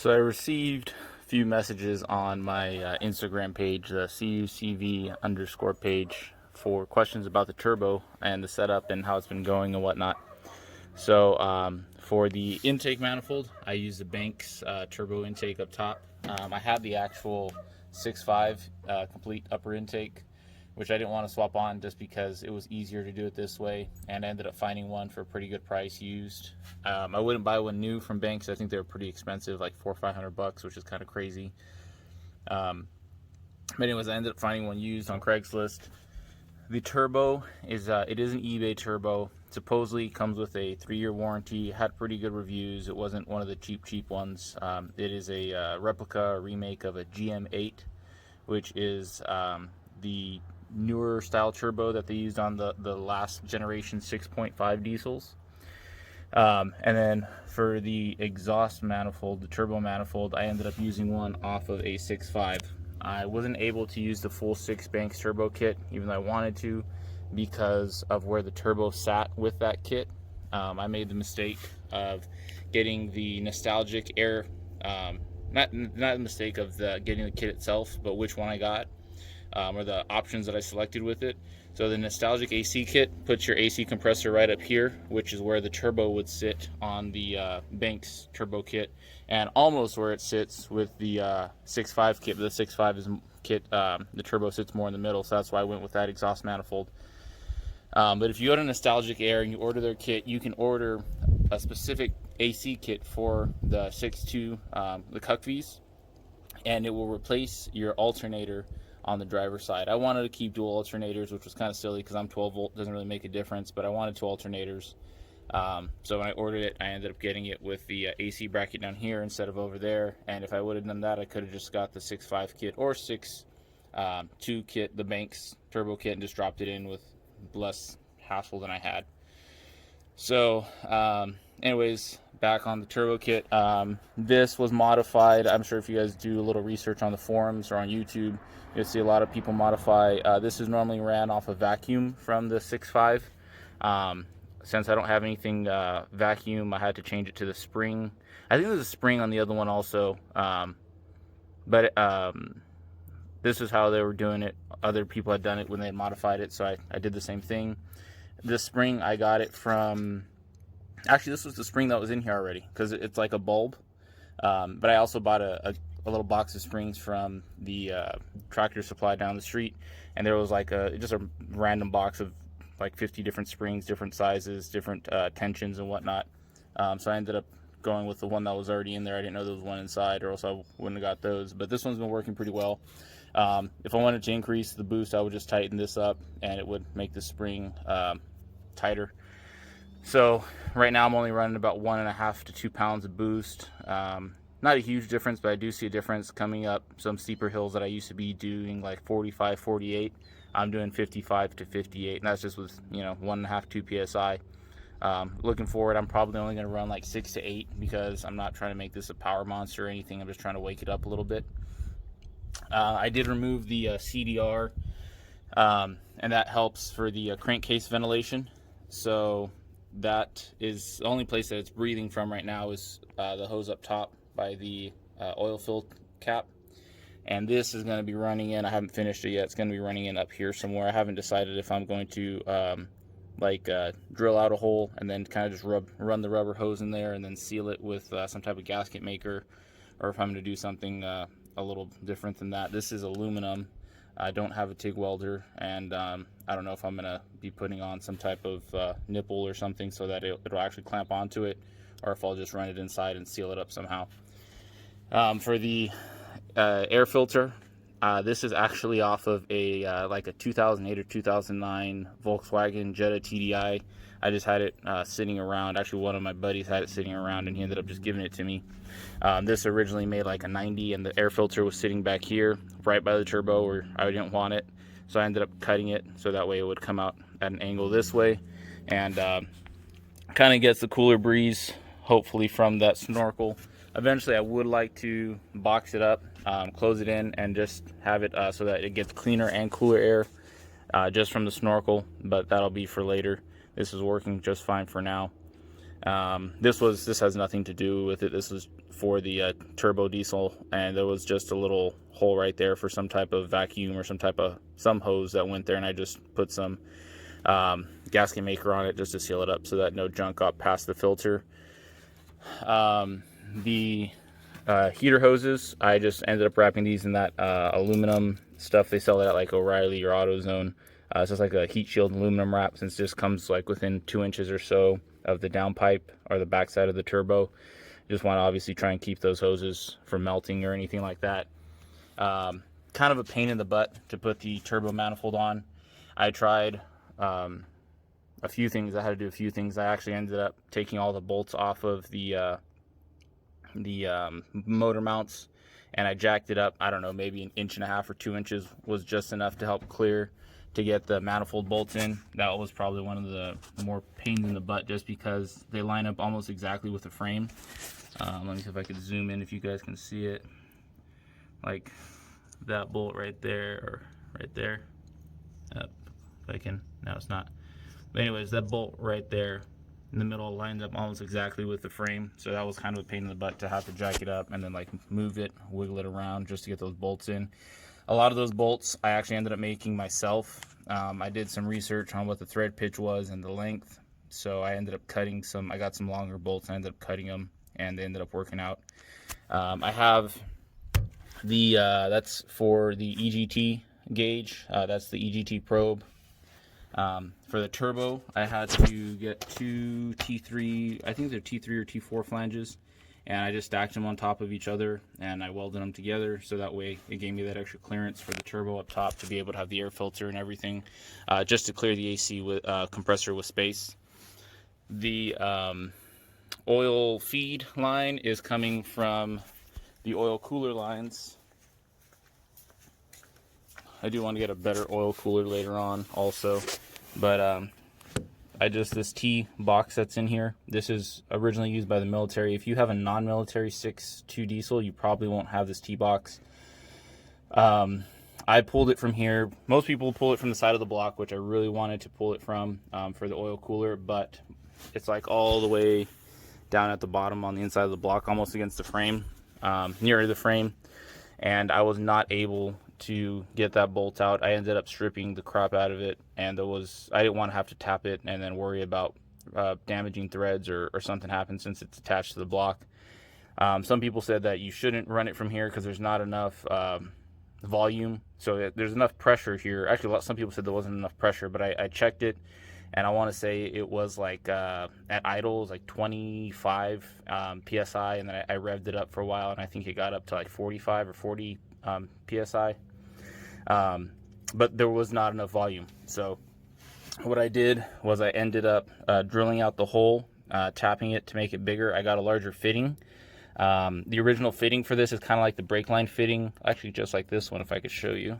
So I received a few messages on my Instagram page, the CUCV underscore page, for questions about the turbo and the setup and how it's been going and whatnot. So for the intake manifold, I use the Banks turbo intake up top. I had the actual 6.5 complete upper intake, which I didn't want to swap on just because it was easier to do it this way, and I ended up finding one for a pretty good price used. I wouldn't buy one new from Banks. I think they were pretty expensive, like $400 or $500, which is kind of crazy. But anyways, I ended up finding one used on Craigslist. The turbo is it is an eBay turbo. Supposedly comes with a 3-year warranty. Had pretty good reviews. It wasn't one of the cheap ones. It is a replica, a remake of a GM8, which is the newer style turbo that they used on the last generation 6.5 diesels. And then for the exhaust manifold, the turbo manifold, I ended up using one off of a 6.5. I wasn't able to use the full 6 Banks turbo kit, even though I wanted to, because of where the turbo sat with that kit. I made the mistake of getting the nostalgic air, not the mistake of getting the kit itself, but which one I got, or the options that I selected with it. So the nostalgic AC kit puts your AC compressor right up here, which is where the turbo would sit on the Banks turbo kit, and almost where it sits with the 6.5 kit. But the 6.5 is kit, the turbo sits more in the middle, so that's why I went with that exhaust manifold. But if you go to Nostalgic Air and you order their kit, you can order a specific AC kit for the 6.2, the CUCVs, and it will replace your alternator on the driver's side. I wanted to keep dual alternators, which was kind of silly because I'm 12 volt, doesn't really make a difference, but I wanted 2 alternators. So when I ordered it, I ended up getting it with the AC bracket down here instead of over there. And if I would have done that, I could have just got the 6.5 kit or 6.2 kit, the Banks turbo kit, and just dropped it in with less hassle than I had. So anyways, back on the turbo kit. This was modified. I'm sure if you guys do a little research on the forums or on YouTube, you'll see a lot of people modify. This is normally ran off a vacuum from the 6.5. Since I don't have anything vacuum, I had to change it to the spring. I think there's a spring on the other one also, but this is how they were doing it. Other people had done it when they had modified it, so I did the same thing. This spring, I got it from... Actually, this was the spring that was in here already, because it's like a bulb. But I also bought a little box of springs from the Tractor Supply down the street, and there was like just a random box of like 50 different springs, different sizes, different tensions and whatnot. So I ended up going with the one that was already in there. I didn't know there was one inside, or else I wouldn't have got those. But this one's been working pretty well. If I wanted to increase the boost, I would just tighten this up, and it would make the spring tighter. So right now I'm only running about 1.5 to 2 pounds of boost. Not a huge difference, but I do see a difference coming up some steeper hills that I used to be doing like 45, 48. I'm doing 55 to 58, and that's just with 1.5, 2 psi. Looking forward, I'm probably only going to run like 6 to 8 because I'm not trying to make this a power monster or anything. I'm just trying to wake it up a little bit. I did remove the CDR, and that helps for the crankcase ventilation. So that is the only place that it's breathing from right now is the hose up top by the oil fill cap. And this is going to be running in, I haven't finished it yet, it's going to be running in up here somewhere. I haven't decided if I'm going to drill out a hole and then kind of just run the rubber hose in there and then seal it with some type of gasket maker, or if I'm going to do something a little different than that. This is aluminum. I don't have a TIG welder, and I don't know if I'm going to be putting on some type of nipple or something so that it'll actually clamp onto it, or if I'll just run it inside and seal it up somehow. For the air filter, this is actually off of a like a 2008 or 2009 Volkswagen Jetta TDI. I just had it sitting around. Actually, one of my buddies had it sitting around, and he ended up just giving it to me. This originally made like a 90, and the air filter was sitting back here right by the turbo where I didn't want it, so I ended up cutting it so that way it would come out at an angle this way, and kind of gets the cooler breeze hopefully from that snorkel. Eventually I would like to box it up, close it in, and just have it so that it gets cleaner and cooler air just from the snorkel, but that'll be for later. This is working just fine for now. This has nothing to do with it. This was for the turbo diesel, and there was just a little hole right there for some type of vacuum or some hose that went there, and I just put some gasket maker on it just to seal it up so that no junk got past the filter. The heater hoses, I just ended up wrapping these in that aluminum stuff they sell at like O'Reilly or AutoZone. It's just like a heat shield aluminum wrap, since this comes like within 2 inches or so of the downpipe or the backside of the turbo. Just want to obviously try and keep those hoses from melting or anything like that. Kind of a pain in the butt to put the turbo manifold on. I tried a few things. I had to do a few things. I actually ended up taking all the bolts off of the motor mounts, and I jacked it up. I don't know, maybe 1.5 inches or 2 inches was just enough to help clear to get the manifold bolts in. That was probably one of the more pains in the butt, just because they line up almost exactly with the frame. Let me see if I could zoom in if you guys can see it. Like that bolt right there, or right there. If I can, no, it's not. But anyways, that bolt right there in the middle lines up almost exactly with the frame, so that was kind of a pain in the butt to have to jack it up and then like move it, wiggle it around just to get those bolts in. A lot of those bolts I actually ended up making myself. I did some research on what the thread pitch was and the length, so I ended up cutting some. I got some longer bolts, I ended up cutting them, and they ended up working out. I have the that's for the Egt gauge. That's the Egt probe. For the turbo, I had to get two T3, I think they're T3 or T4 flanges, and I just stacked them on top of each other, and I welded them together, so that way it gave me that extra clearance for the turbo up top to be able to have the air filter and everything, just to clear the AC with compressor with space. The oil feed line is coming from the oil cooler lines. I do want to get a better oil cooler later on also, but this T box that's in here, this is originally used by the military. If you have a non-military 6.2 diesel, you probably won't have this T box. I pulled it from here. Most people pull it from the side of the block, which I really wanted to pull it from for the oil cooler, but it's like all the way down at the bottom on the inside of the block, almost against the frame, near the frame, and I was not able to get that bolt out. I ended up stripping the crap out of it, and I didn't want to have to tap it and then worry about damaging threads or something happen, since it's attached to the block. Some people said that you shouldn't run it from here because there's not enough volume, so there's enough pressure here. Actually, some people said there wasn't enough pressure, but I checked it, and I want to say it was like at idle, it was like 25 psi, and then I revved it up for a while, and I think it got up to like 45 or 40 psi, but there was not enough volume. So what I did was I ended up drilling out the hole, tapping it to make it bigger. I got a larger fitting. The original fitting for this is kind of like the brake line fitting, actually just like this one, if I could show you.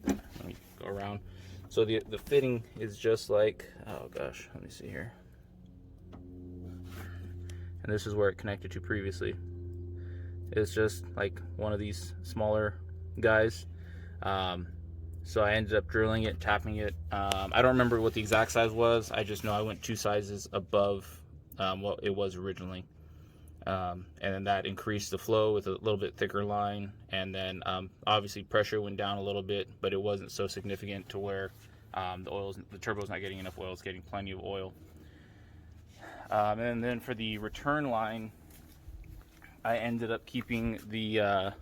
Let me go around. So the fitting is just like, oh gosh, let me see here. And this is where it connected to previously. It's just like one of these smaller guys. So I ended up drilling it, tapping it. I don't remember what the exact size was. I just know I went 2 sizes above what it was originally. And then that increased the flow with a little bit thicker line. And then obviously pressure went down a little bit, but it wasn't so significant to where the turbo's not getting enough oil. It's getting plenty of oil. And then for the return line, I ended up keeping the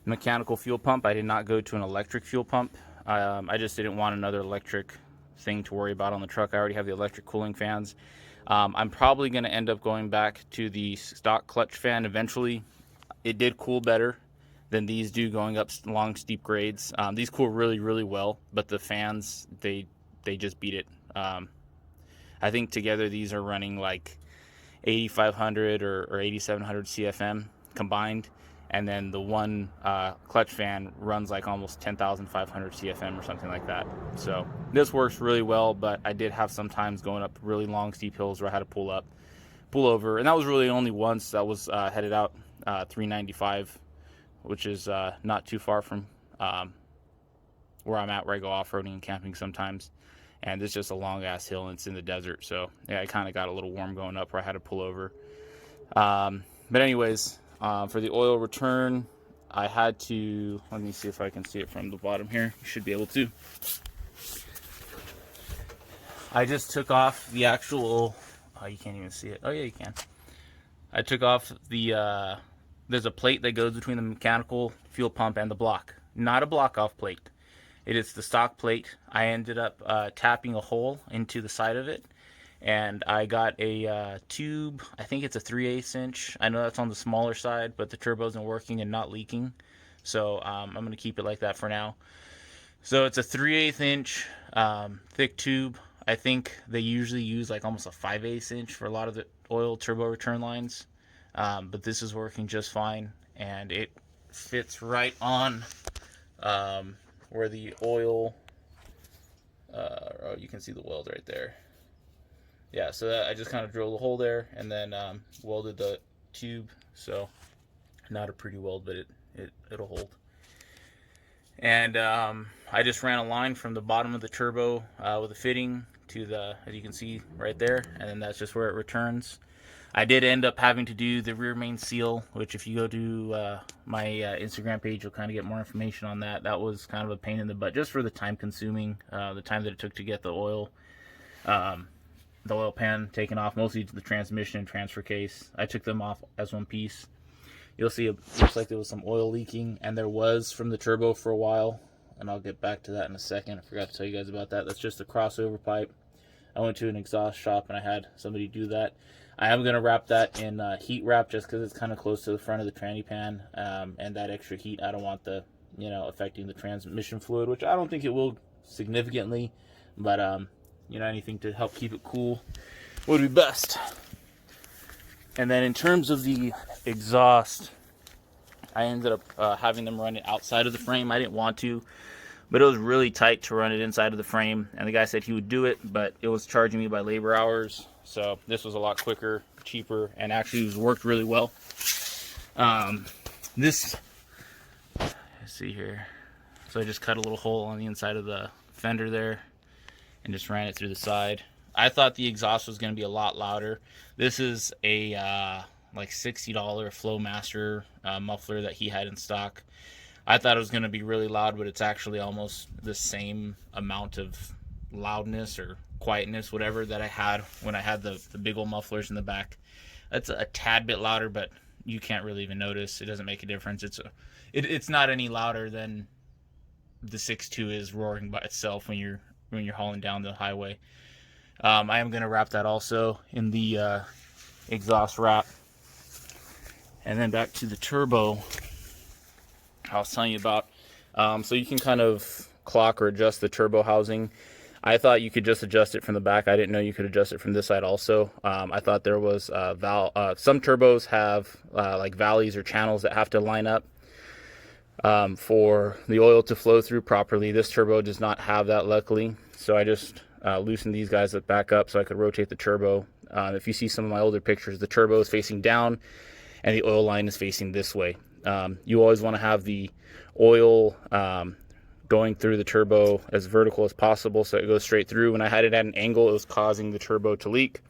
mechanical fuel pump. I did not go to an electric fuel pump. I just didn't want another electric thing to worry about on the truck. I already have the electric cooling fans. I'm probably going to end up going back to the stock clutch fan eventually. It did cool better than these do going up long, steep grades. These cool really, really well, but the fans, they just beat it. I think together these are running like 8,500 or 8,700 CFM combined, and then the one clutch fan runs like almost 10,500 CFM or something like that. So this works really well, but I did have some times going up really long steep hills where I had to pull over, and that was really only once. That was headed out 395, which is not too far from where I'm at, where I go off-roading and camping sometimes. And it's just a long ass hill, and it's in the desert, so yeah, I kind of got a little warm going up where I had to pull over. But anyways, for the oil return, I had to, let me see if I can see it from the bottom here. You should be able to. I just took off the actual, oh, you can't even see it. Oh yeah, you can. I took off the, there's a plate that goes between the mechanical fuel pump and the block. Not a block off plate. It is the stock plate. I ended up tapping a hole into the side of it, and I got a tube. I think it's a 3/8 inch. I know that's on the smaller side, but the turbo isn't working and not leaking, so I'm going to keep it like that for now. So it's a 3/8 inch thick tube. I think they usually use like almost a 5/8 inch for a lot of the oil turbo return lines, but this is working just fine, and it fits right on where the oil, oh, you can see the weld right there. Yeah, so that, I just kind of drilled a hole there and then welded the tube. So not a pretty weld, but it'll hold. And I just ran a line from the bottom of the turbo with a fitting to the, as you can see right there, and then that's just where it returns. I did end up having to do the rear main seal, which if you go to my Instagram page, you'll kind of get more information on that. That was kind of a pain in the butt, just for the time consuming, the time that it took to get the oil pan taken off, mostly the transmission and transfer case. I took them off as one piece. You'll see it looks like there was some oil leaking, and there was from the turbo for a while, and I'll get back to that in a second. I forgot to tell you guys about that. That's just a crossover pipe. I went to an exhaust shop and I had somebody do that. I am going to wrap that in heat wrap just because it's kind of close to the front of the tranny pan, and that extra heat, I don't want the, affecting the transmission fluid, which I don't think it will significantly, but anything to help keep it cool would be best. And then in terms of the exhaust, I ended up having them run it outside of the frame. I didn't want to, but it was really tight to run it inside of the frame, and the guy said he would do it, but it was charging me by labor hours. So this was a lot quicker, cheaper, and actually worked really well. Let's see here. So I just cut a little hole on the inside of the fender there and just ran it through the side. I thought the exhaust was going to be a lot louder. This is a like $60 Flowmaster muffler that he had in stock. I thought it was going to be really loud, but it's actually almost the same amount of loudness or quietness, whatever, that I had when I had the big old mufflers in the back. That's a tad bit louder, but you can't really even notice. It doesn't make a difference. It's not any louder than the 6.2 is roaring by itself when you're hauling down the highway. I am going to wrap that also in the exhaust wrap. And then back to the turbo I was telling you about. So you can kind of clock or adjust the turbo housing. I thought you could just adjust it from the back. I didn't know you could adjust it from this side also. I thought there was some turbos have like valleys or channels that have to line up for the oil to flow through properly. This turbo does not have that, luckily. So I just loosened these guys back up so I could rotate the turbo. If you see some of my older pictures, the turbo is facing down and the oil line is facing this way. You always want to have the oil going through the turbo as vertical as possible so it goes straight through. When I had it at an angle, it was causing the turbo to leak,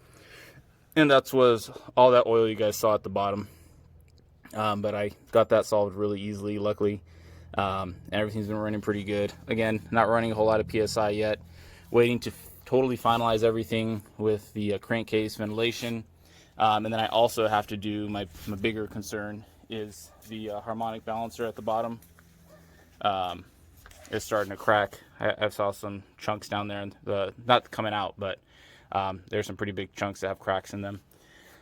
and that was all that oil you guys saw at the bottom. But I got that solved really easily, luckily, and everything's been running pretty good. Again, not running a whole lot of PSI yet, waiting to totally finalize everything with the crankcase ventilation, and then I also have to do my bigger concern is the harmonic balancer at the bottom. It's starting to crack. I saw some chunks down there, and not coming out, but there's some pretty big chunks that have cracks in them.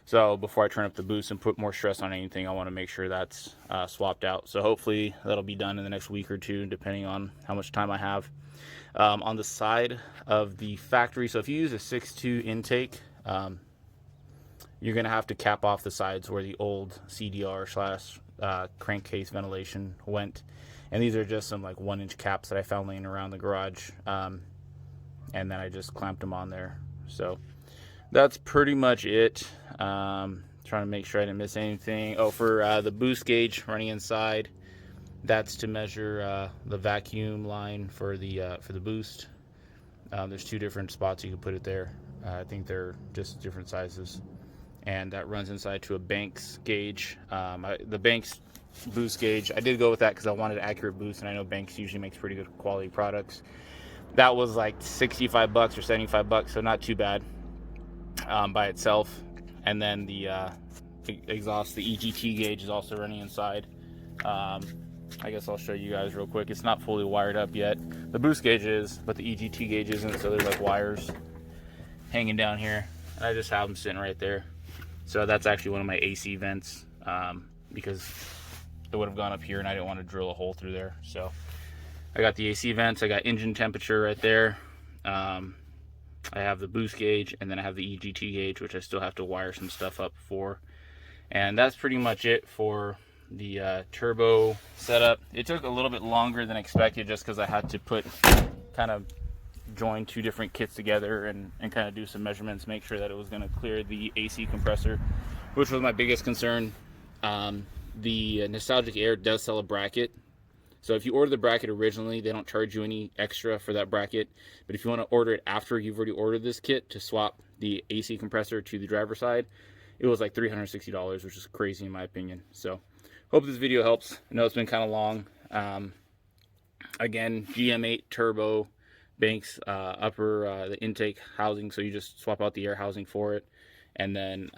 So before I turn up the boost and put more stress on anything, I want to make sure that's swapped out. So hopefully that'll be done in the next week or two, depending on how much time I have. On the side of the factory, so if you use a 6.2 intake, you're going to have to cap off the sides where the old CDR / crankcase ventilation went. And these are just some like 1-inch caps that I found laying around the garage. And then I just clamped them on there. So that's pretty much it. Trying to make sure I didn't miss anything. Oh, for the boost gauge running inside, that's to measure the vacuum line for the boost. There's 2 different spots you can put it there. I think they're just different sizes. and that runs inside to a Banks gauge. The Banks boost gauge, I did go with that because I wanted accurate boost, and I know Banks usually makes pretty good quality products. That was like 65 bucks or 75 bucks, so not too bad by itself. And then the exhaust, the EGT gauge, is also running inside. I guess I'll show you guys real quick. It's not fully wired up yet. The boost gauge is, but the EGT gauge isn't, so there's like wires hanging down here. And I just have them sitting right there. So that's actually one of my AC vents, because it would have gone up here and I didn't want to drill a hole through there. So I got the AC vents, I got engine temperature right there. I have the boost gauge, and then I have the EGT gauge, which I still have to wire some stuff up for. And that's pretty much it for the turbo setup. It took a little bit longer than expected just because I had to kind of join two different kits together and kind of do some measurements, make sure that it was going to clear the AC compressor, which was my biggest concern. The Nostalgic Air does sell a bracket. So if you order the bracket originally, they don't charge you any extra for that bracket. But if you want to order it after you've already ordered this kit to swap the AC compressor to the driver's side, it was like $360, which is crazy in my opinion. So hope this video helps. I know it's been kind of long. Again, GM8 turbo Banks upper the intake housing, so you just swap out the air housing for it, and then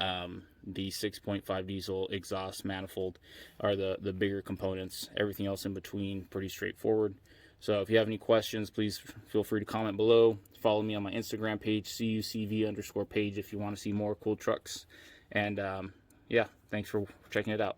the 6.5 diesel exhaust manifold are the bigger components. Everything else in between pretty straightforward. So if you have any questions, please feel free to comment below. Follow me on my Instagram page, CUCV_page, if you want to see more cool trucks. And yeah, thanks for checking it out.